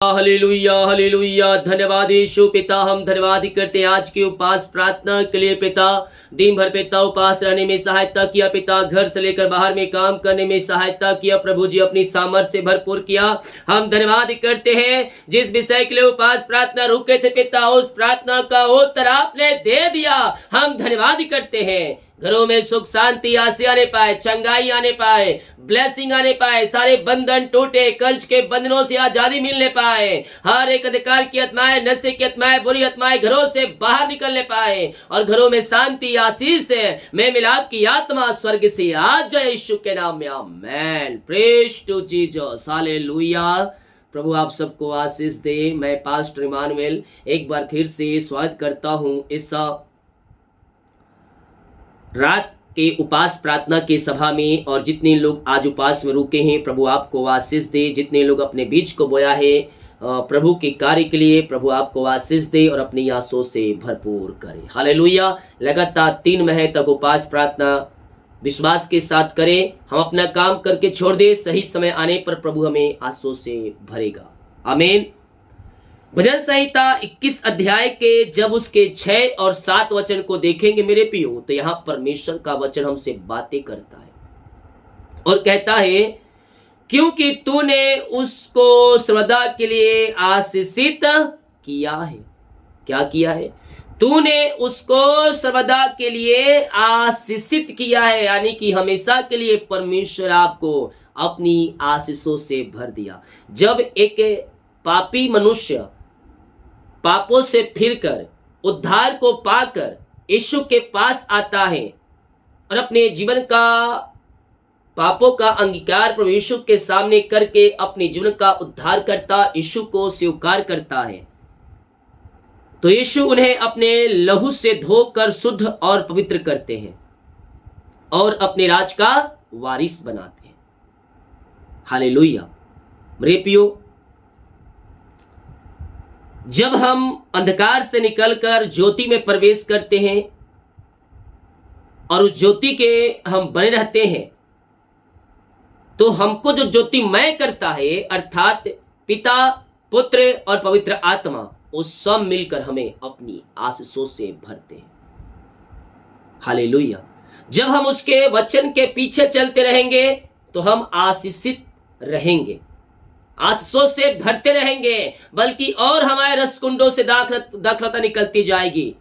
Hallelujah hallelujah. धन्यवाद यीशु पिता, हम धन्यवाद करते हैं आज की उपास प्रार्थना के लिए पिता। दिन भर पिता उपास रहने में सहायता किया पिता, घर से लेकर बाहर में काम करने में सहायता किया प्रभु जी, अपनी सामर्थ्य से भरपूर किया। हम धन्यवाद करते हैं जिस विषय के लिए उपास प्रार्थना रुके थे पिता, उस प्रार्थना का उत्तर आपने दे दिया। हम धन्यवाद करते हैं। घरों में सुख शांति आसे आने पाए, चंगाई आने पाए, ब्लेसिंग आने पाए, सारे बंधन टूटे, कर्ज के बंधनों से आजादी मिलने पाए, हर एक अधिकार की आत्माएं, नशे की आत्माएं, बुरी आत्माएं घरों से बाहर निकलने पाए और घरों में शांति आशीष में मिलाप की आत्मा स्वर्ग से आ जाए यीशु के नाम में, amen. Praise to Jesus, hallelujah. प्रभु आप सबको आशीष दे। मैं पास्टर इमानुएल एक बार फिर से स्वागत करता हूं इस रात के उपास प्रार्थना के सभा में। और जितने लोग आज उपास में रुके हैं प्रभु आपको आशीष दे। जितने लोग अपने बीज को बोया है प्रभु के कार्य के लिए, प्रभु आपको आशीष दे और अपनी आंसू से भरपूर करे। हालेलुया। लगातार 3 महीने तक उपास प्रार्थना विश्वास के साथ करें। हम अपना काम करके छोड़ दे, सही समय आने पर प्रभु हमें आंसू से भरेगा, आमीन। भजन संहिता 21 अध्याय के जब उसके 6 और 7 वचन को देखेंगे मेरे प्रियो, तो यहां परमेश्वर का वचन हमसे बातें करता है और कहता है, क्योंकि तूने उसको सर्वदा के लिए आशीषित किया है। क्या किया है? तूने उसको सर्वदा के लिए आशीषित किया है, यानी कि हमेशा के लिए परमेश्वर आपको अपनी आशीषों से भर दिया। जब एक पापी मनुष्य पापों से फिरकर उद्धार को पाकर यीशु के पास आता है और अपने जीवन का पापों का अंगीकार प्रभु यीशु के सामने करके अपने जीवन का उद्धार करता यीशु को स्वीकार करता है, तो यीशु उन्हें अपने लहू से धोकर शुद्ध और पवित्र करते हैं और अपने राज का वारिस बनाते हैं। हालेलुया। मेरे प्रियो, जब हम अंधकार से निकलकर ज्योति में प्रवेश करते हैं और उस ज्योति के हम बने रहते हैं, तो हमको जो ज्योतिमय करता है अर्थात पिता, पुत्र और पवित्र आत्मा, वो सब मिलकर हमें अपनी आशीषों से भरते हैं। हालेलुया। जब हम उसके वचन के पीछे चलते रहेंगे तो हम आशीषित रहेंगे, आंसू से भरते रहेंगे, बल्कि और हमारे रसकुंडों से दाखलता निकलती जाएगी।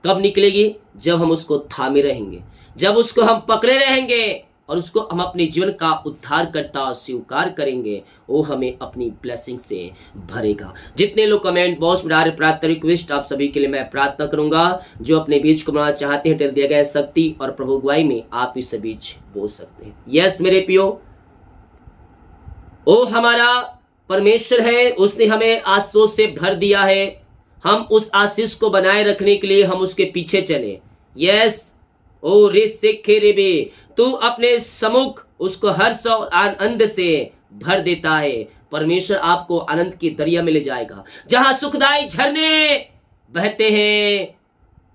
कब निकलेगी? जब हम उसको थामे रहेंगे, जब उसको हम पकड़े रहेंगे और उसको हम अपने जीवन का उद्धार करता स्वीकार करेंगे, वो हमें अपनी ब्लेसिंग से भरेगा। जितने लोग कमेंट बॉक्स में डाल प्रार्थना रिक्वेस्ट, आप सभी के लिए मैं प्रार्थना करूंगा। जो अपने बीज को बनाना चाहते हैं, टेल दिया गया शक्ति और प्रभु गवाही में आप इस बीज बो सकते हैं। यस मेरे प्रियो, ओ हमारा परमेश्वर है, उसने हमें आशीष से भर दिया है। हम उस आशीष को बनाए रखने के लिए हम उसके पीछे चले। यस ओ रे सेखे रे बे, तू अपने सम्मुख उसको हर्ष और आनंद से भर देता है। परमेश्वर आपको आनंद की दरिया में ले जाएगा, जहां सुखदायी झरने बहते हैं।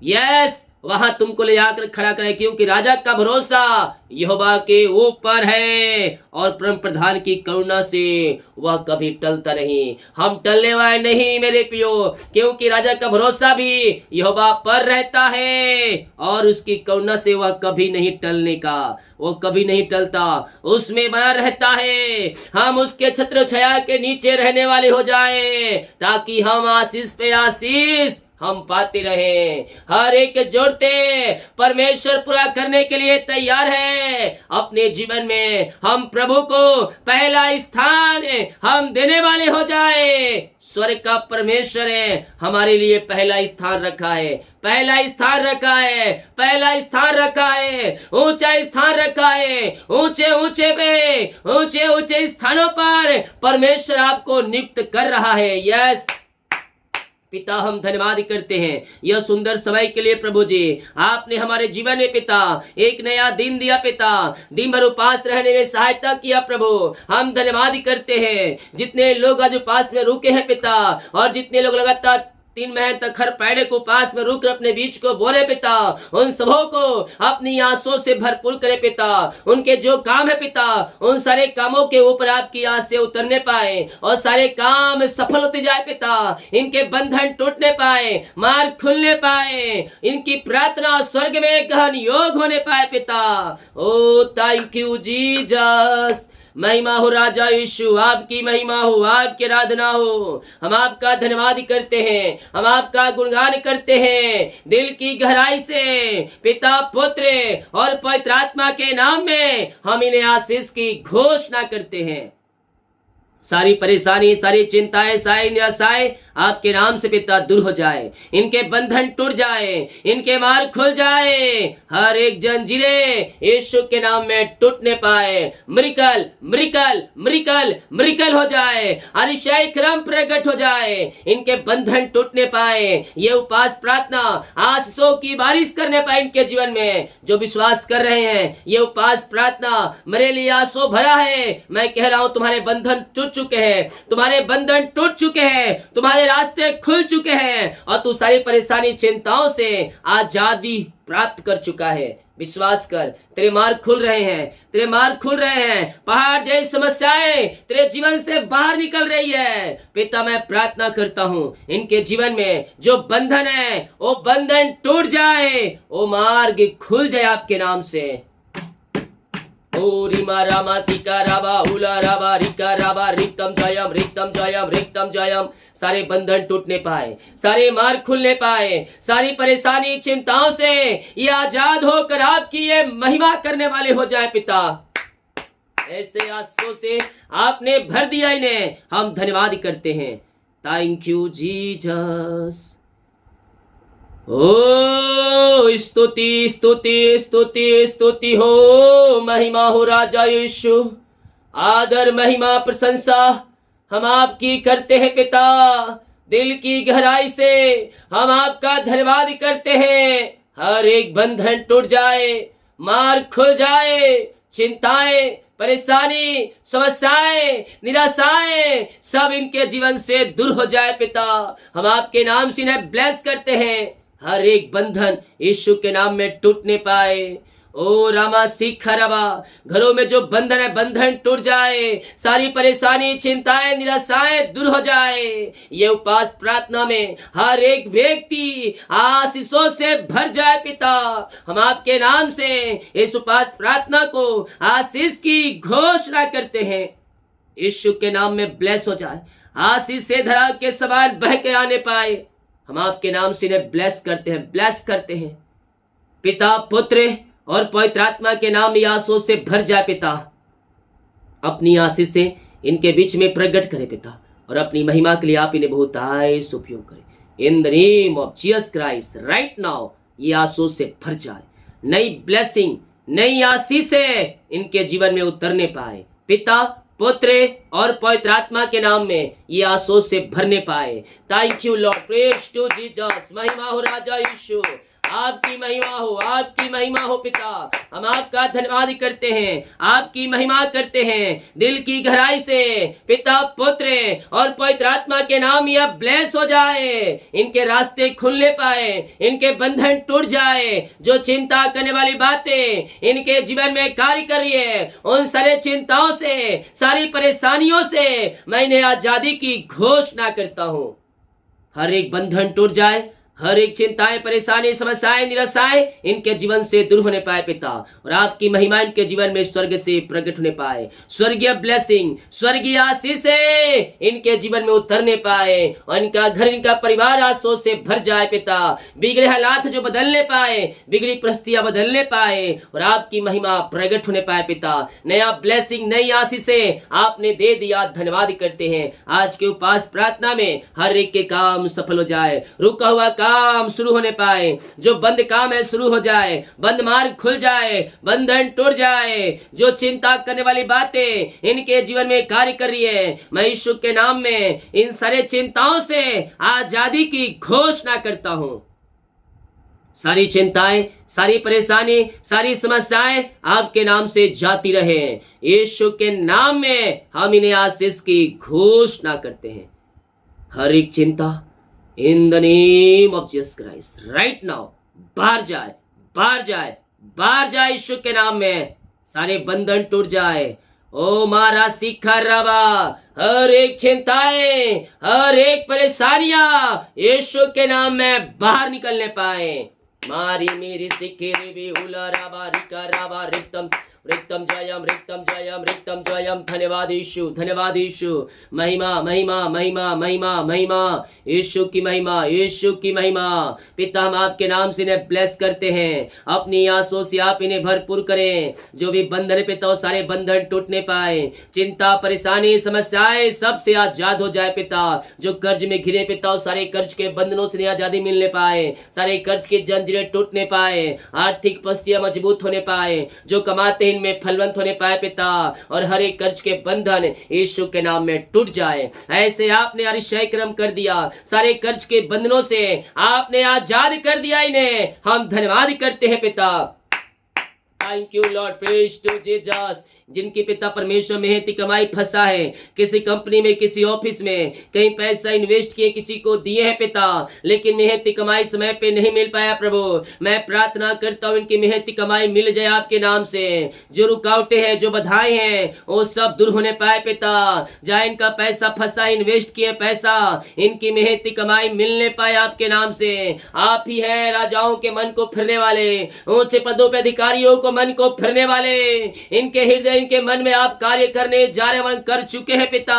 यस, वहां तुमको ले जाकर खड़ा करे, क्योंकि राजा का भरोसा यहोवा के ऊपर है और परम प्रधान की करुणा से वह कभी टलता नहीं। हम टलने वाले नहीं मेरे प्रियो, क्योंकि राजा का भरोसा भी यहोवा पर रहता है और उसकी करुणा से वह कभी नहीं टलने का, वो कभी नहीं टलता, उसमें बना रहता है। हम उसके छत्र छाया के नीचे रहने वाले हो जाए, ताकि हम आशीष पे आशीष हम पाते रहे। हर एक जरूरतें परमेश्वर पूरा करने के लिए तैयार है। अपने जीवन में हम प्रभु को पहला स्थान हम देने वाले हो जाए। स्वर्ग का परमेश्वर है, हमारे लिए पहला स्थान रखा है, पहला स्थान रखा है, पहला स्थान रखा है, ऊंचा स्थान रखा है। ऊंचे ऊंचे पे ऊंचे ऊंचे स्थानों पर परमेश्वर आपको नियुक्त कर रहा है। यस पिता, हम धन्यवाद करते हैं यह सुंदर समय के लिए। प्रभु जी, आपने हमारे जीवन में पिता एक नया दिन दिया पिता, दिन भर उपास रहने में सहायता किया प्रभु। हम धन्यवाद करते हैं जितने लोग आज उपास में रुके हैं पिता, और जितने लोग लगातार 3 महीने तक हर पैड़े को पास में रुक अपने बीज को बोले पिता, उन सबों को अपनी आंसुओं से भरपूर करे पिता। उनके जो काम है पिता, उन सारे कामों के ऊपर आपकी आस से उतरने पाए और सारे काम सफल होते जाए पिता। इनके बंधन टूटने पाए, मार्ग खुलने पाए, इनकी प्रार्थना स्वर्ग में गहन योग होने पाए पिता। ओ थैंक यू जीसस, महिमा हो राजा यीशु, आपकी महिमा हो, आपकी आराधना हो। हम आपका धन्यवाद करते हैं, हम आपका गुणगान करते हैं दिल की गहराई से। पिता, पुत्र और पवित्र आत्मा के नाम में हम इन्हें आशीष की घोषणा करते हैं। सारी परेशानी, सारी चिंताएं, सारी निराशाएं आपके नाम से पिता दूर हो जाए, इनके बंधन टूट जाए, इनके मार्ग खुल जाए, हर एक जंजीरें यीशु के नाम में टूटने पाए। मिरेकल मिरेकल मिरेकल मिरेकल हो जाए, अतिशय क्रम प्रकट हो जाए, इनके बंधन टूटने पाए। ये उपास प्रार्थना आशीषों की बारिश करने पाए इनके जीवन में। जो विश्वास कर रहे हैं ये उपास प्रार्थना मेरे लिए आंसू भरा है, मैं कह रहा हूं तुम्हारे बंधन टूट चुके हैं, तुम्हारे बंधन टूट चुके हैं, तुम्हारे रास्ते खुल चुके हैं और तू सारी परेशानी चिंताओं से आजादी प्राप्त कर चुका है। विश्वास कर, तेरे मार्ग खुल रहे हैं, तेरे मार्ग खुल रहे हैं। पहाड़ जैसी समस्याएं तेरे जीवन से बाहर निकल रही है। पिता, मैं प्रार्थना करता हूं इनके जीवन में जो बंधन है वो बंधन टूट जाए, वो मार्ग खुल जाए आपके नाम से। ओ रिमा रामा सिका राबा उला राबा रिका राबा रिक्तम जयम रिक्तम जयम रिक्तम जयम। सारे बंधन टूटने पाए, सारे मार्ग खुलने पाए, सारी परेशानी चिंताओं से ये आजाद होकर आपकी ये महिमा करने वाले हो जाए पिता। ऐसे आंसुओं से आपने भर दिया इन्हें, हम धन्यवाद करते हैं। Thank you Jesus. ओ स्तुति स्तुति स्तुति स्तुति हो, महिमा हो राजा यीशु। आदर महिमा प्रशंसा हम आपकी करते हैं पिता। दिल की गहराई से हम आपका धन्यवाद करते हैं। हर एक बंधन टूट जाए, मार्ग खुल जाए, चिंताएं, परेशानी, समस्याएं, निराशाएं सब इनके जीवन से दूर हो जाए पिता। हम आपके नाम से इन्हें ब्लेस करते हैं। हर एक बंधन यीशु के नाम में टूटने पाए। ओ रामा सीखा रबा, घरों में जो बंधन है बंधन टूट जाए, सारी परेशानी, चिंताएं, निराशाएं दूर हो जाए। ये उपवास प्रार्थना में हर एक व्यक्ति आशीषों से भर जाए पिता। हम आपके नाम से इस उपवास प्रार्थना को आशीष की घोषणा करते हैं। यीशु के नाम में ब्लेस हो जाए, आशीष से धरा के समान बह के आने पाए। हम आपके नाम से इन्हें ब्लेस करते हैं, ब्लेस करते हैं। पिता, पुत्र और पवित्र आत्मा के नाम में आशीषों से भर जाए पिता। अपनी आशीष से इनके बीच में प्रकट करे पिता, और अपनी महिमा के लिए आप इन्हें बहुत आयस उपयोग करें। In the name of Jesus Christ right now ये आशीषों से भर जाए। नई ब्लेसिंग, नई आशीषें इनके जीवन में उतरने पाए पिता, पुत्र और पवित्र आत्मा के नाम में ये आशीषों से भरने पाए। Thank you Lord, praise to Jesus. महिमा हो राजा यीशु, आपकी महिमा हो, आपकी महिमा हो पिता। हम आपका धन्यवाद करते हैं, आपकी महिमा करते हैं दिल की गहराई से। पिता, पुत्र और पवित्र आत्मा के नाम यह ब्लेस हो जाए, इनके रास्ते खुलने पाए, इनके बंधन टूट जाए। जो चिंता करने वाली बातें इनके जीवन में कार्य कर रही है, उन सारे चिंताओं से, सारी परेशानियों से मैं इन्हें आजादी की घोषणा करता हूं। हर एक बंधन टूट जाए, हर एक चिंताएं, परेशानी, समस्याएं, निराशाएं इनके जीवन से दूर होने पाए पिता, और आपकी महिमा इनके जीवन में स्वर्ग से प्रकट होने पाए। स्वर्गीय ब्लेसिंग, स्वर्गीय आशीषें इनके जीवन में उतरने पाए, और इनका घर, इनका परिवार आशीषों से भर जाए पिता। बिगड़े हालात जो बदलने पाए, बिगड़ी परिस्थितियां बदलने पाए, और आपकी महिमा प्रकट होने पाए पिता। नया ब्लेसिंग, नई आशीषें आपने दे दिया, धन्यवाद करते हैं। आज के उपवास प्रार्थना में हर एक के काम सफल हो जाए, रुका हुआ काम शुरू होने पाए, जो बंद काम है शुरू हो जाए, बंद मार्ग खुल जाए, बंधन टूट जाए। जो चिंता करने वाली बातें इनके जीवन में कार्य कर रही है, मैं यीशु के नाम में इन सारे चिंताओं से आजादी की घोषणा करता हूं। सारी चिंताएं, सारी परेशानी, सारी समस्याएं आपके नाम से जाती रहे। यीशु के नाम में हम इन्हें आशीष की घोषणा करते हैं। हर एक चिंता, in the name of Jesus Christ right now बाहर जाए, बाहर जाए, बाहर जाए यीशु के नाम में। सारे बंधन टूट जाए। ओ मारा सीखा रबा, हर एक चिंताएं, हर एक परेशानियां यीशु के नाम में बाहर निकलने पाए। मारी मेरी सिखे रे भी उला रबा रिका रबा रिक्तम रिक्तम जयम रिक्तम जयम रिक्तम जयम। धन्यवाद यीशु, धन्यवाद यीशु। महिमा महिमा महिमा महिमा महिमा, यीशु की महिमा, यीशु की महिमा। पिता हम आपके नाम से इन्हें ब्लेस करते हैं, अपनी आंसू से आप इन्हें भरपूर करें। जो भी बंधन पिता वो सारे बंधन टूटने पाए, चिंता परेशानी समस्याएं सबसे आजाद हो जाए पिता। जो कर्ज में घिरे पिता वो सारे कर्ज के बंधनों से आजादी मिलने पाए, सारे कर्ज की जंजीरें टूटने पाए, आर्थिक परिस्थितियां मजबूत होने पाए, जो कमाते में फलवंत होने पाए पिता। और हर एक कर्ज के बंधन यीशु के नाम में टूट जाए। ऐसे आपने अतिशय क्रम कर दिया, सारे कर्ज के बंधनों से आपने आजाद कर दिया इन्हें। हम धन्यवाद करते हैं पिता। Thank you Lord, praise to Jesus. जिनकी पिता परमेश्वर मेहनती कमाई फंसा है, किसी कंपनी में, किसी ऑफिस में, कहीं पैसा इन्वेस्ट किए, किसी को दिए हैं पिता, लेकिन मेहनती कमाई समय पे नहीं मिल पाया प्रभु। मैं प्रार्थना करता हूँ इनकी मेहनती कमाई मिल जाए आपके नाम से। जो रुकावटें हैं, जो बाधाएं हैं, वो सब दूर होने पाए पिता। जहाँ इनका पैसा फंसा, इन्वेस्ट किए पैसा, इनकी मेहनती कमाई मिलने पाए आपके नाम से। आप ही है राजाओं के मन को फिरने वाले, ऊंचे पदों पे अधिकारियों को मन को फिरने वाले। इनके हृदय, इनके मन में आप कार्य करने जा रहे हैं, कर चुके हैं पिता।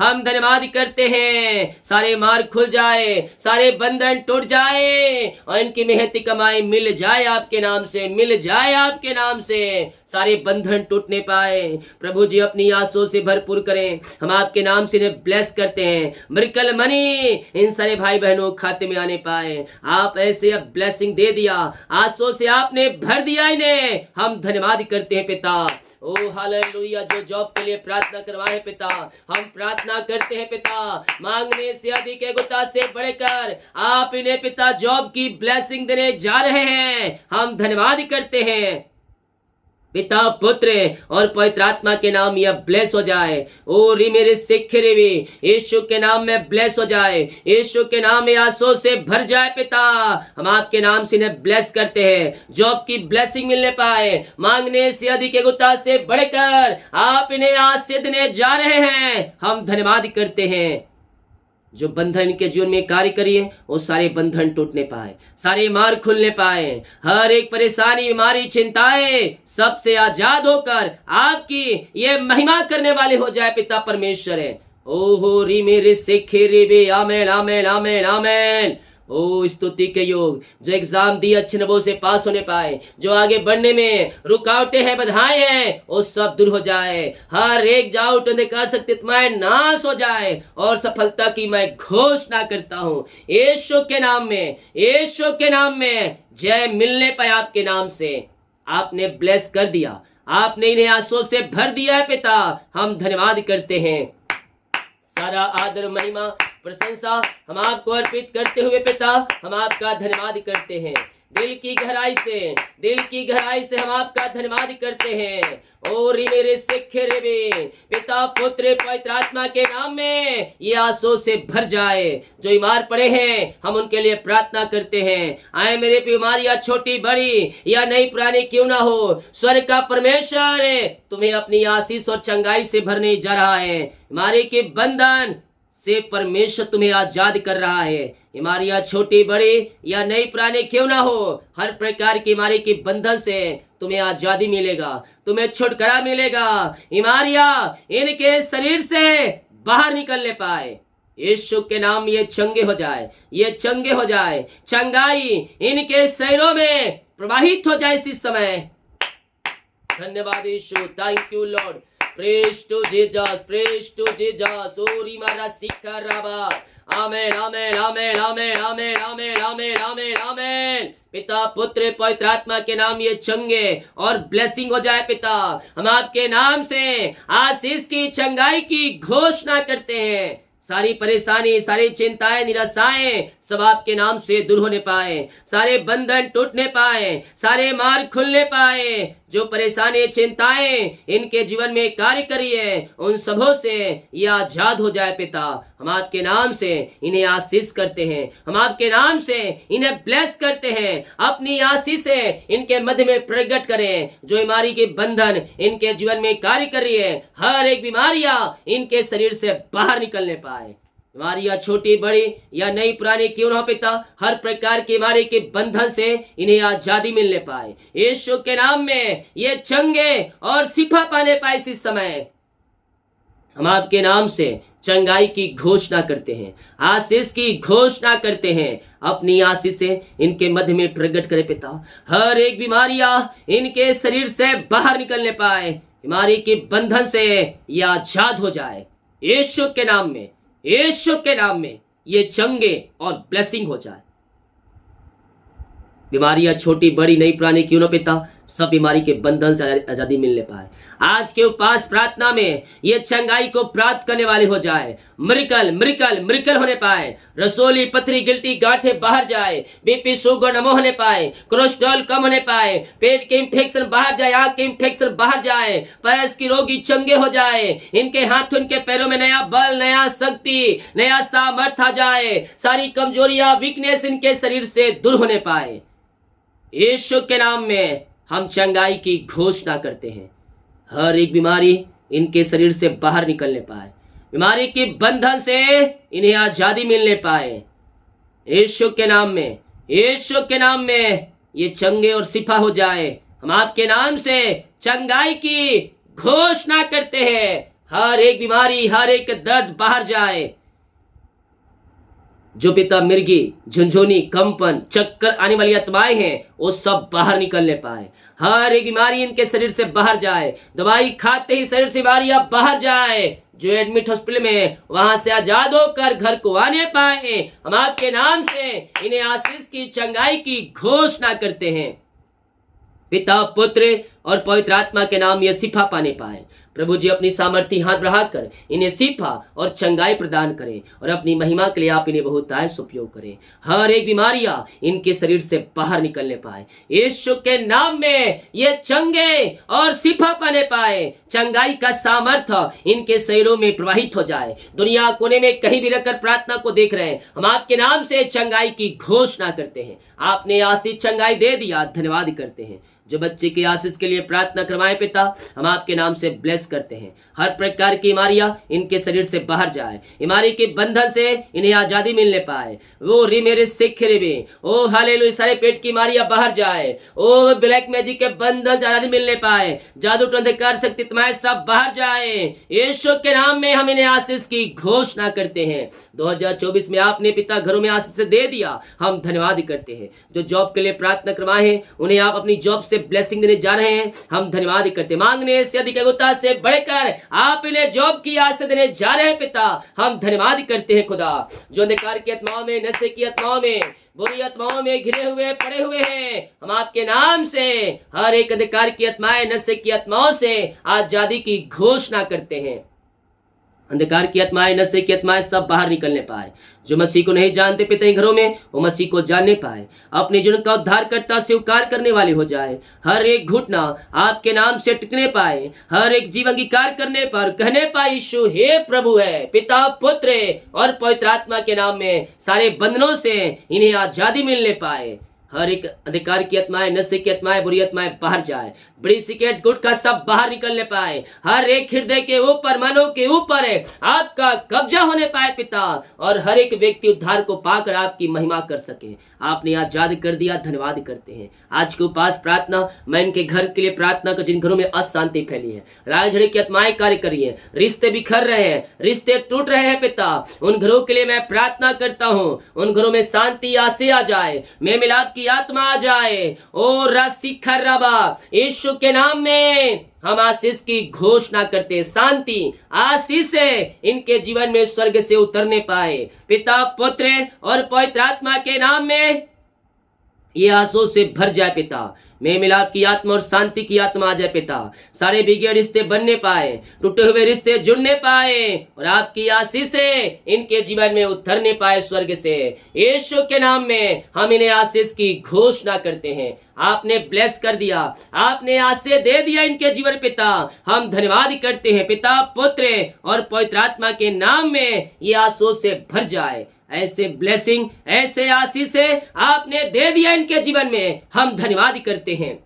हम धन्यवाद करते हैं। सारे मार्ग खुल जाए, सारे बंधन टूट जाए और इनकी मेहनती कमाई मिल जाए आपके नाम से, मिल जाए आपके नाम से। सारे बंधन टूटने पाए प्रभु जी, अपनी आंसू से भरपूर करें। हम आपके नाम से इन्हें ब्लेस करते हैं। मिरेकल मनी इन सारे भाई बहनों खाते में आने पाए। आप ऐसे अब ब्लेसिंग दे दिया, आंसू से आपने भर दिया इन्हें। हम धन्यवाद करते हैं पिता। ओ हालेलुया। जो जॉब के लिए प्रार्थना करवाए पिता, हम प्रार्थना करते हैं पिता, मांगने से अधिक एगोता से बढ़कर आप इन्हें पिता जॉब की ब्लेसिंग देने जा रहे हैं। हम धन्यवाद करते हैं पिता, पुत्र और पवित्र आत्मा के नाम यह ब्लेस हो जाए। ओ री मेरे सिख रे भी यीशु के नाम में ब्लेस हो जाए, यीशु के नाम में आंसू से भर जाए पिता। हम आपके नाम से इन्हें ब्लेस करते हैं, जॉब की ब्लेसिंग मिलने पाए, मांगने से अधिक एगुता से बढ़कर आप इन्हें आशीष देने जा रहे हैं। हम धन्यवाद करते हैं। जो बंधन के जीवन में कार्य करिए, वो सारे बंधन टूटने पाए, सारे मार्ग खुलने पाए, हर एक परेशानी, बीमारी, चिंताएं सबसे आजाद होकर आपकी ये महिमा करने वाले हो जाए पिता परमेश्वर है। ओहो री मेरे सिखे रे बे, आमेन आमेन आमेन आमेन। ओ स्तुति के योग, जो एग्जाम दिए अच्छे नंबरों से पास होने पाए, जो आगे बढ़ने में रुकावटें हैं, बाधाएं हैं, वो सब दूर हो जाए। हर एक जाऊट कर सकते तुम्हारे नाश हो जाए और सफलता की मैं घोषणा करता हूँ यीशु के नाम में, यीशु के नाम में जय मिलने पाए आपके नाम से। आपने ब्लेस कर दिया, आपने इन्हें आंसू से भर दिया है पिता। हम धन्यवाद करते हैं। सारा आदर महिमा प्रशंसा हम आपको अर्पित करते हुए पिता, हम आपका धन्यवाद करते हैं। दिल की गहराई से, दिल की गहराई से हम आपका धन्यवाद करते हैं। और मेरे सिख रे बे, पिता पुत्र पवित्र आत्मा के नाम में ये आंसू से भर जाए। जो बीमार पड़े हैं हम उनके लिए प्रार्थना करते हैं। आए मेरे बीमारियां छोटी बड़ी या नई पुरानी क्यों ना हो, स्वर्ग का परमेश्वर तुम्हें अपनी आशीष और चंगाई से भरने जा रहा है। बीमारी के बंधन से परमेश्वर तुम्हें आजाद कर रहा है। बीमारियां छोटी बड़ी या नई पुरानी क्यों ना हो, हर प्रकार की बीमारी के बंधन से तुम्हें आजादी मिलेगा, तुम्हें छुटकारा मिलेगा। बीमारियां इनके शरीर से बाहर निकलने पाए, यीशु के नाम ये चंगे हो जाए, ये चंगे हो जाए। चंगाई इनके शरीरों में प्रवाहित हो जाए इसी समय। धन्यवाद यीशु, thank you Lord. Praise to Jesus, praise to Jesus. Ori mara sikha raba. Amen, amen, amen, amen, amen, amen, amen, amen, amen. पिता पुत्र पवित्र आत्मा के नाम ये चंगे और ब्लेसिंग हो जाए पिता। हम आपके नाम से आशीष की चंगाई की घोषणा करते हैं। सारी परेशानी, सारी चिंताएं, निराशाएं सब आपके नाम से दूर होने पाए, सारे बंधन टूटने पाए, सारे मार्ग खुलने पाए। जो परेशानी चिंताएं इनके जीवन में कार्य करी है, उन सबों से ये आजाद हो जाए पिता। हम आपके नाम से इन्हें आशीष करते हैं, हम आपके नाम से इन्हें ब्लेस करते हैं। अपनी आशीष से इनके मध्य में प्रकट करें। जो बीमारी के बंधन इनके जीवन में कार्य कर रही है, हर एक बीमारियां इनके शरीर से बाहर निकलने पाए। बीमारियां छोटी बड़ी या नई पुरानी क्यों न हो पिता, हर प्रकार की बीमारी के बंधन से इन्हें आजादी मिलने पाए। यीशु के नाम में ये चंगे और शिफा पाने पाए। इसी समय हम आपके नाम से चंगाई की घोषणा करते हैं, आशीष की घोषणा करते हैं। अपनी आशीष से इनके मध्य में प्रकट करे पिता। हर एक बीमारियां इनके शरीर से बाहर निकलने पाए, बीमारी के बंधन से ये आजाद हो जाए। यीशु के नाम में, यीशु के नाम में ये चंगे और ब्लेसिंग हो जाए। बीमारियां छोटी बड़ी नई पुरानी क्यों न पिता, सब बीमारी के बंधन से आजादी मिलने पाए। आज के उपवास प्रार्थना में ये चंगाई को प्राप्त करने वाले हो जाए। मिरेकल मिरेकल मिरेकल होने पाए। रसोली पथरी गिल्टी गांठें बाहर जाए, बीपी शुगर नमो होने पाए, कोलेस्ट्रॉल कम होने पाए, पेट के इंफेक्शन बाहर जाए, आंख के इंफेक्शन बाहर जाए, पैर की रोगी चंगे हो जाए। इनके हाथों इनके पैरों में नया बल, नया शक्ति, नया सामर्थ आ जाए। सारी कमजोरियां वीकनेस इनके शरीर से दूर होने पाए। यीशु के नाम में हम चंगाई की घोषणा करते हैं। हर एक बीमारी इनके शरीर से बाहर निकलने पाए, बीमारी के बंधन से इन्हें आजादी मिलने पाए। यीशु के नाम में, यीशु के नाम में ये चंगे और शिफा हो जाए। हम आपके नाम से चंगाई की घोषणा करते हैं। हर एक बीमारी, हर एक दर्द बाहर जाए। जो पिता मिर्गी, झुंझुनी, कंपन, चक्कर आने वाली आत्माएं हैं, वो सब बाहर निकलने पाए। हर एक बीमारी इनके शरीर से बाहर जाए। दवाई खाते ही शरीर से बीमारियां बाहर जाए। जो एडमिट हॉस्पिटल में, वहां से आजाद होकर घर को आने पाए। हम आपके नाम से इन्हें आशीष की चंगाई की घोषणा करते हैं। पिता, पुत्र और पवित्र आत्मा के नाम ये शिफा पाने पाए। प्रभु जी अपनी सामर्थी हाथ बढ़ाकर इन्हें शिफा और चंगाई प्रदान करें और अपनी महिमा के लिए आप इन्हें बहुतायत से उपयोग करें। हर एक बीमारियां इनके शरीर से बाहर निकलने पाए। यीशु के नाम में ये चंगे और शिफा पाने पाए। चंगाई का सामर्थ्य इनके शरीरों में प्रवाहित हो जाए। दुनिया कोने में कहीं भी रखकर प्रार्थना को देख रहे हैं, हम आपके नाम से चंगाई की घोषणा करते हैं। आपने आशीष चंगाई दे दिया, धन्यवाद करते हैं। जो बच्चे की आशीष के लिए प्रार्थना करवाएं पिता, हम आपके नाम से ब्लेस करते हैं। हर प्रकार की बीमारियां इनके शरीर से बाहर जाए, बीमारी के बंधन से इन्हें आजादी मिलने पाए। वो री मेरे सिख रे बे, ओ हालेलुया, सारे पेट की बीमारियां बाहर जाए। ओ ब्लैक मैजिक के बंधन से आजादी मिलने पाए। जादू अंधकार शक्ति तुम्हारे सब बाहर जाए। यीशु के नाम में हम इन्हें आशीष की घोषणा करते हैं। 2024 में आपने पिता घरों में आशीष दे दिया, हम धन्यवाद करते हैं। जो जॉब के लिए प्रार्थना करवाए हैं, उन्हें आप अपनी जॉब से ब्लेसिंग देने जा रहे हैं, हम धन्यवाद करते हैं। मांगने से अधिक योग्यता से बढ़कर आप इन्हें जॉब की आशीष देने जा रहे हैं पिता, हम धन्यवाद करते हैं। खुदा, जो अंधकार की आत्माओं में, नशे की आत्माओं में, बुरी आत्माओं में घिरे हुए पड़े हुए हैं, हम आपके नाम से हर एक अंधकार की आत्माएं, नशे की आत्माओं से आजादी की घोषणा करते हैं। अंधकार की आत्माएं, नशे की आत्माएं सब बाहर निकलने पाए। जो मसीह को नहीं जानते पिता घरों में, वो मसीह को जानने पाए, अपने जीवन का उद्धारकर्ता स्वीकार करने वाले हो जाए। हर एक घुटना आपके नाम से टिकने पाए, हर एक जीवन अंगीकार करने पर कहने पाए यीशु हे प्रभु है। पिता, पुत्र और पवित्र आत्मा के नाम में सारे बंधनों से इन्हें आजादी मिलने पाए। हर एक अधिकार की आत्माएं, नशे की आत्माएं, बुरी आत्माएं बाहर जाए। बड़ी सिगरेट गुटखा सब बाहर निकलने पाए। हर एक हृदय के ऊपर, मनों के ऊपर आपका कब्जा होने पाए पिता, और हर एक व्यक्ति उद्धार को पाकर आपकी महिमा कर सके। आपने आजाद कर दिया, धन्यवाद करते हैं। आज के उपास प्रार्थना मैं इनके घर के लिए प्रार्थना कर, जिन घरों में अशांति फैली है, लड़ाई झगड़े की आत्माएं कार्य करी है, रिश्ते बिखर रहे हैं, रिश्ते टूट रहे हैं पिता, उन घरों के लिए मैं प्रार्थना करता हूँ। उन घरों में शांति आसे आ जाए, मैं मिलाप की आत्मा आ जाए। ओ राशि खर्राबा, यीशु के नाम में हम आशीष की घोषणा करते। शांति, आशीष इनके जीवन में स्वर्ग से उतरने पाए। पिता, पुत्र और पवित्र आत्मा के नाम में ये आंसू से भर जाए पिता। मैं मिलाप की आत्मा और शांति की आत्मा आ जाए पिता। सारे बिगड़े रिश्ते बनने पाए, टूटे हुए रिश्ते जुड़ने पाए, और आपकी आशीष से इनके जीवन में उतरने पाए स्वर्ग से। यीशु के नाम में हम इन्हें आशीष की घोषणा करते हैं। आपने ब्लेस कर दिया, आपने आशीष दे दिया इनके जीवन पिता। हम धन्यवाद करते हैं पिता, पुत्र और पवित्र आत्मा के नाम में ये आशीष से भर जाए। ऐसे ब्लेसिंग, ऐसे आशीष आपने दे दिया इनके जीवन में, हम धन्यवाद करते हैं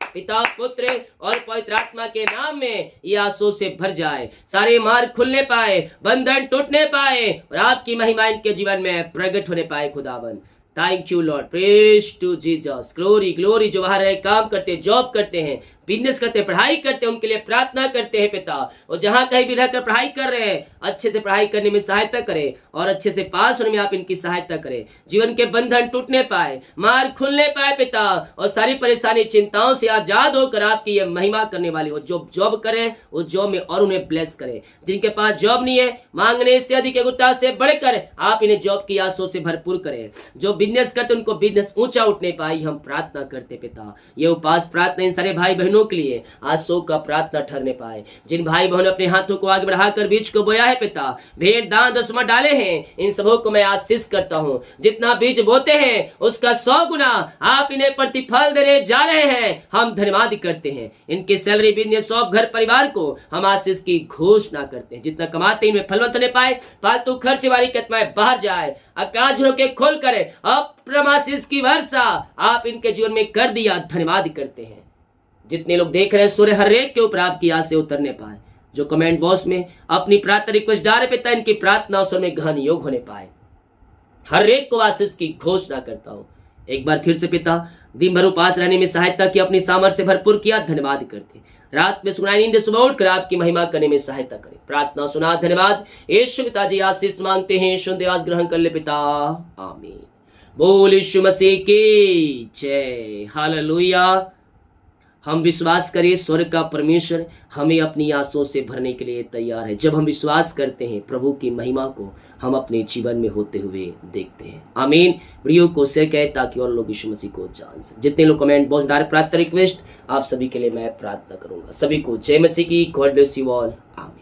पिता, पुत्र और पवित्र आत्मा के नाम में ये आशीष से भर जाए। सारे मार्ग खुलने पाए, बंधन टूटने पाए और आपकी महिमा इनके जीवन में प्रकट होने पाए। खुदावन thank you Lord, praise to Jesus, glory glory. जो बाहर है, काम करते, जॉब करते हैं, बिजनेस करते हैं, पढ़ाई करते हैं, उनके लिए प्रार्थना करते हैं पिता। और जहां कहीं भी रहकर पढ़ाई कर रहे हैं, अच्छे से पढ़ाई करने में सहायता करें और अच्छे से पास होने में आप इनकी सहायता करें। जीवन के बंधन टूटने पाए, मार्ग खुलने पाए पिता, और सारी परेशानी चिंताओं से आजाद होकर आपकी ये महिमा करने वाली हो। जो जॉब करें उस जॉब में और उन्हें ब्लेस करें। जिनके पास जॉब नहीं है, मांगने से अधिक गुत्ता से बढ़कर आप इन्हें जॉब की आशीष से भरपूर करें। जो बिजनेस करते उनको बिजनेस ऊंचा उठने पाए, हम प्रार्थना करते पिता। ये उपास प्रार्थना इन सारे भाई बहनों के लिए आशो का प्रार्थना ठहरने पाए। जिन भाई बहनों अपने हाथों को आगे बढ़ाकर बीज को बोया है पिता, भेंट दान दशमा डाले हैं, इन सबों को मैं आशीष करता हूं। जितना बीज बोते हैं उसका 100 गुना आप इन्हें प्रतिफल देने जा रहे हैं। हम धन्यवाद करते हैं। इनके सैलरी, बिजनेस, शॉप, घर परिवार को हम आशीष की घोषणा करते हैं। जितना कमाते हैं इनमें फलवंत होने पाए, फालतू खर्च वाली कतमाएं बाहर जाए, आकाश के खोल करे, अप्रमाशीष की वर्षा आप इनके जीवन में कर दिया। धन्यवाद करते हैं। जितने लोग देख रहे हैं, सूर्य हर एक के ऊपर आपकी आस से उतरने पाए। जो कमेंट बॉक्स में अपनी प्रार्थना रिक्वेस्ट डाले पिता, इनकी प्रार्थना स्वर में गहन योग होने पाए। हर एक को आशीष की घोषणा करता हूं। एक बार फिर से पिता, दिन भर उपास रहने में सहायता की, अपनी सामर्थ्य से भरपूर किया, धन्यवाद करते। रात में सुनाई नींद, सुबह उठकर आपकी महिमा करने में सहायता करें। प्रार्थना सुना, धन्यवाद। यीशु पिताजी आशीष मांगते हैं, यीशु देवास ग्रहण कर ले पिता, आमीन। बोल यीशु मसीह की जय, हालेलुया। हम विश्वास करें, स्वर्ग का परमेश्वर हमें अपनी आंसुओं से भरने के लिए तैयार है। जब हम विश्वास करते हैं, प्रभु की महिमा को हम अपने जीवन में होते हुए देखते हैं। आमीन। वीडियो को शेयर करें ताकि और लोग यीशु मसीह को जान सकें। जितने लोग कमेंट बॉक्स डायरेक्ट प्रार्थना रिक्वेस्ट, आप सभी के लिए मैं प्रार्थना करूंगा। सभी को जय मसीह की। God bless you all. आमीन।